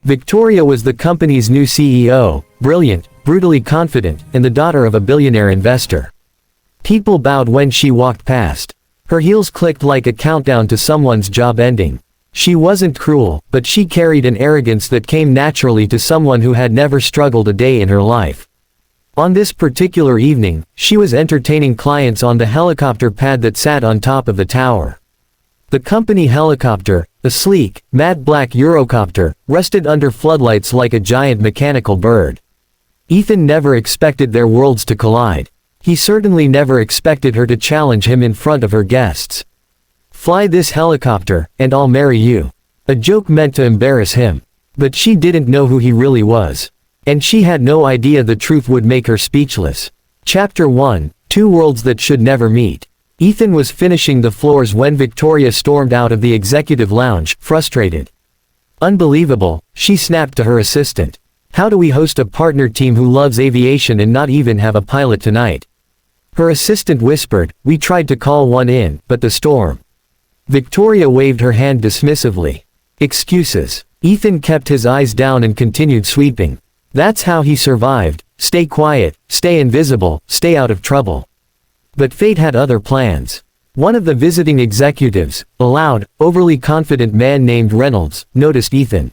Victoria was the company's new CEO, brilliant, brutally confident, and the daughter of a billionaire investor. People bowed when she walked past. Her heels clicked like a countdown to someone's job ending. She wasn't cruel, but she carried an arrogance that came naturally to someone who had never struggled a day in her life. On this particular evening, she was entertaining clients on the helicopter pad that sat on top of the tower. The company helicopter, a sleek, matte black Eurocopter, rested under floodlights like a giant mechanical bird. Ethan never expected their worlds to collide. He certainly never expected her to challenge him in front of her guests. "Fly this helicopter, and I'll marry you." A joke meant to embarrass him. But she didn't know who he really was. And she had no idea the truth would make her speechless. Chapter 1, Two Worlds That Should Never Meet. Ethan was finishing the floors when Victoria stormed out of the executive lounge, frustrated. "Unbelievable," she snapped to her assistant. "How do we host a partner team who loves aviation and not even have a pilot tonight?" Her assistant whispered, "We tried to call one in, but the storm." Victoria waved her hand dismissively. "Excuses." Ethan kept his eyes down and continued sweeping. That's how he survived. Stay quiet, stay invisible, stay out of trouble. But fate had other plans. One of the visiting executives, a loud, overly confident man named Reynolds, noticed Ethan.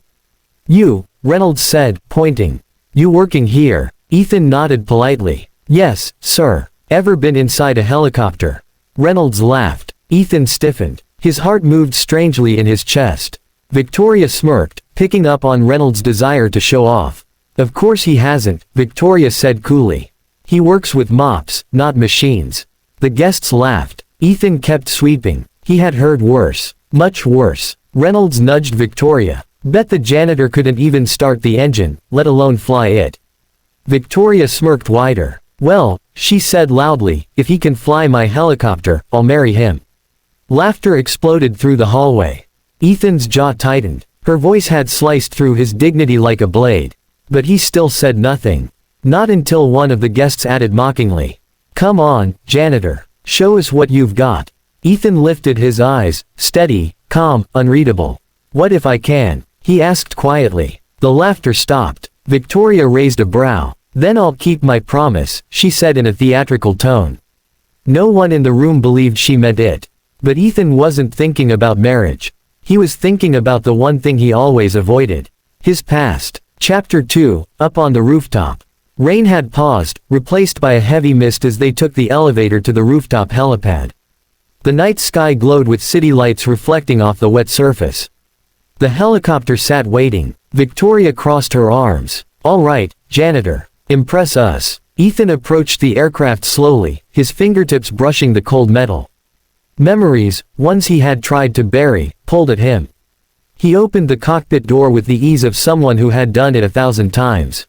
"You," Reynolds said, pointing. "You working here?" Ethan nodded politely. "Yes, sir." "Ever been inside a helicopter?" Reynolds laughed. Ethan stiffened. His heart moved strangely in his chest. Victoria smirked, picking up on Reynolds' desire to show off. "Of course he hasn't," Victoria said coolly. "He works with mops, not machines." The guests laughed. Ethan kept sweeping. He had heard worse. Much worse. Reynolds nudged Victoria. "Bet the janitor couldn't even start the engine, let alone fly it." Victoria smirked wider. "Well," she said loudly, "if he can fly my helicopter, I'll marry him." Laughter exploded through the hallway. Ethan's jaw tightened. Her voice had sliced through his dignity like a blade. But he still said nothing. Not until one of the guests added mockingly, "Come on, janitor. Show us what you've got." Ethan lifted his eyes, steady, calm, unreadable. "What if I can?" he asked quietly. The laughter stopped. Victoria raised a brow. "Then I'll keep my promise," she said in a theatrical tone. No one in the room believed she meant it. But Ethan wasn't thinking about marriage. He was thinking about the one thing he always avoided. His past. Chapter 2, Up on the Rooftop. Rain had paused, replaced by a heavy mist as they took the elevator to the rooftop helipad. The night sky glowed with city lights reflecting off the wet surface. The helicopter sat waiting. Victoria crossed her arms. "All right, janitor. Impress us." Ethan approached the aircraft slowly, his fingertips brushing the cold metal. Memories, ones he had tried to bury, pulled at him. He opened the cockpit door with the ease of someone who had done it 1,000 times.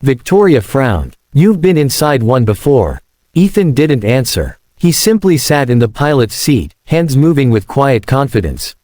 Victoria frowned. "You've been inside one before." Ethan didn't answer. He simply sat in the pilot's seat, hands moving with quiet confidence.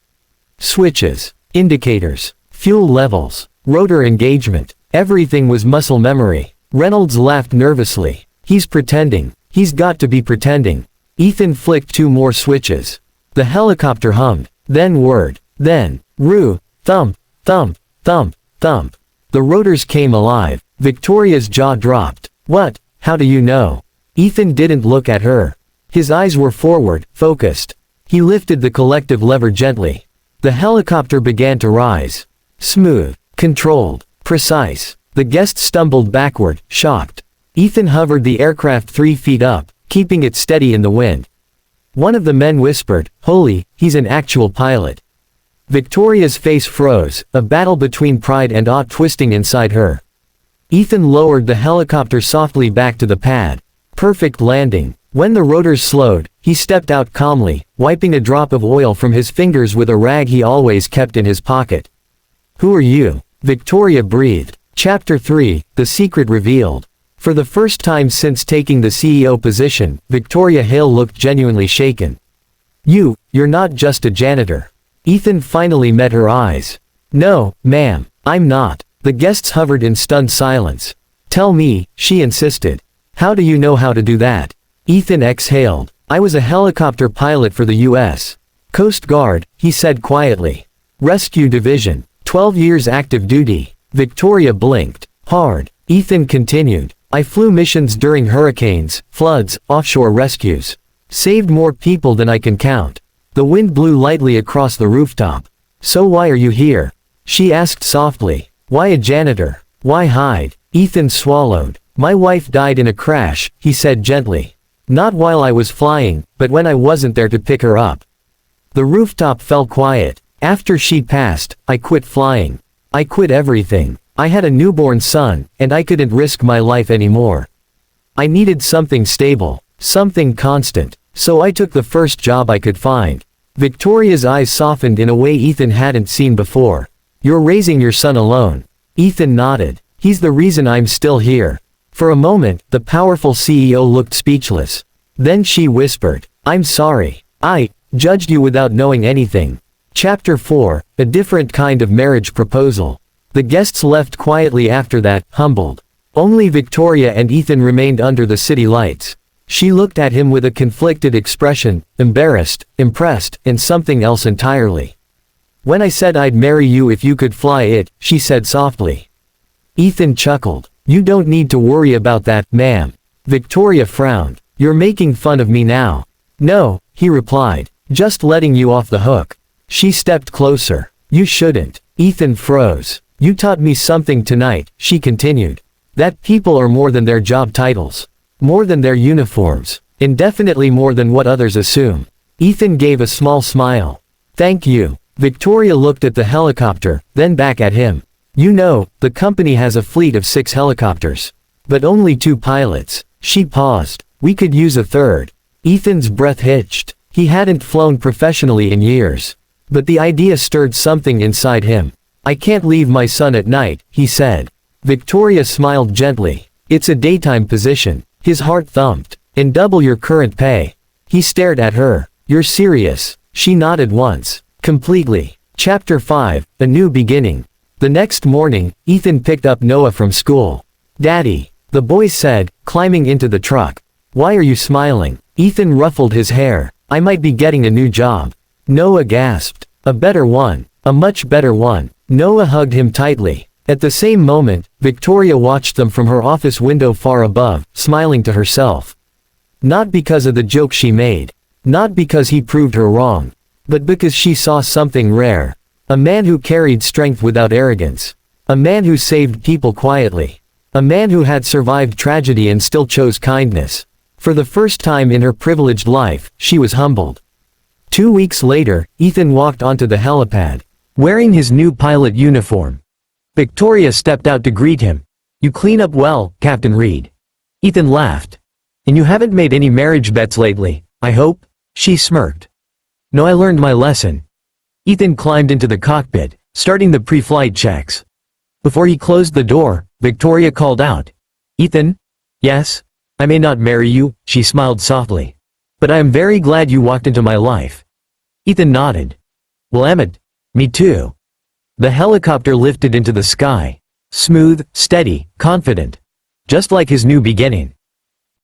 Switches, indicators, fuel levels, rotor engagement, everything was muscle memory. Reynolds laughed nervously. "He's pretending. He's got to be pretending." Ethan flicked 2 more switches. The helicopter hummed. Then whirred. Then, roo, thump, thump, thump, thump. The rotors came alive. Victoria's jaw dropped. "What? How do you know?" Ethan didn't look at her. His eyes were forward, focused. He lifted the collective lever gently. The helicopter began to rise. Smooth, controlled, precise. The guests stumbled backward, shocked. Ethan hovered the aircraft 3 feet up, keeping it steady in the wind. One of the men whispered, "Holy, he's an actual pilot." Victoria's face froze, a battle between pride and awe twisting inside her. Ethan lowered the helicopter softly back to the pad. Perfect landing. When the rotors slowed, he stepped out calmly, wiping a drop of oil from his fingers with a rag he always kept in his pocket. "Who are you?" Victoria breathed. Chapter 3, The Secret Revealed. For the first time since taking the CEO position, Victoria Hale looked genuinely shaken. You're not just a janitor." Ethan finally met her eyes. "No, ma'am, I'm not." The guests hovered in stunned silence. "Tell me," she insisted. "How do you know how to do that?" Ethan exhaled. "I was a helicopter pilot for the U.S. Coast Guard," he said quietly. "Rescue Division. 12 years active duty. Victoria blinked hard. Ethan continued. I flew missions during hurricanes, floods, offshore rescues. Saved more people than I can count. The wind blew lightly across the rooftop. So why are you here? She asked softly. Why a janitor? Why hide? Ethan swallowed. My wife died in a crash, he said gently. Not while I was flying, but when I wasn't there to pick her up. The rooftop fell quiet. After she passed, I quit flying. I quit everything. I had a newborn son, and I couldn't risk my life anymore. I needed something stable, something constant, so I took the first job I could find. Victoria's eyes softened in a way Ethan hadn't seen before. You're raising your son alone. Ethan nodded. He's the reason I'm still here. For a moment, the powerful CEO looked speechless. Then she whispered, I'm sorry. I judged you without knowing anything. Chapter 4, A Different Kind of Marriage Proposal. The guests left quietly after that, humbled. Only Victoria and Ethan remained under the city lights. She looked at him with a conflicted expression, embarrassed, impressed, and something else entirely. When I said I'd marry you if you could fly it, she said softly. Ethan chuckled. You don't need to worry about that, ma'am. Victoria frowned. You're making fun of me now. No, he replied. Just letting you off the hook. She stepped closer. You shouldn't. Ethan froze. You taught me something tonight, she continued. That people are more than their job titles. More than their uniforms. Indefinitely more than what others assume. Ethan gave a small smile. Thank you. Victoria looked at the helicopter, then back at him. You know, the company has a fleet of 6 helicopters. But only 2 pilots. She paused. We could use a third. Ethan's breath hitched. He hadn't flown professionally in years. But the idea stirred something inside him. I can't leave my son at night, he said. Victoria smiled gently. It's a daytime position. His heart thumped. And double your current pay. He stared at her. You're serious? She nodded once. Completely. Chapter 5, A New Beginning. The next morning, Ethan picked up Noah from school. Daddy, the boy said, climbing into the truck. Why are you smiling? Ethan ruffled his hair. I might be getting a new job. Noah gasped. A better one. A much better one. Noah hugged him tightly. At the same moment, Victoria watched them from her office window far above, smiling to herself. Not because of the joke she made. Not because he proved her wrong. But because she saw something rare. A man who carried strength without arrogance. A man who saved people quietly. A man who had survived tragedy and still chose kindness. For the first time in her privileged life, she was humbled. 2 weeks later, Ethan walked onto the helipad, wearing his new pilot uniform. Victoria stepped out to greet him. You clean up well, Captain Reed. Ethan laughed. And you haven't made any marriage bets lately, I hope? She smirked. No, I learned my lesson. Ethan climbed into the cockpit, starting the pre-flight checks. Before he closed the door, Victoria called out. Ethan? Yes? I may not marry you, she smiled softly. But I am very glad you walked into my life. Ethan nodded. Well, Emmett. Me too. The helicopter lifted into the sky. Smooth, steady, confident. Just like his new beginning.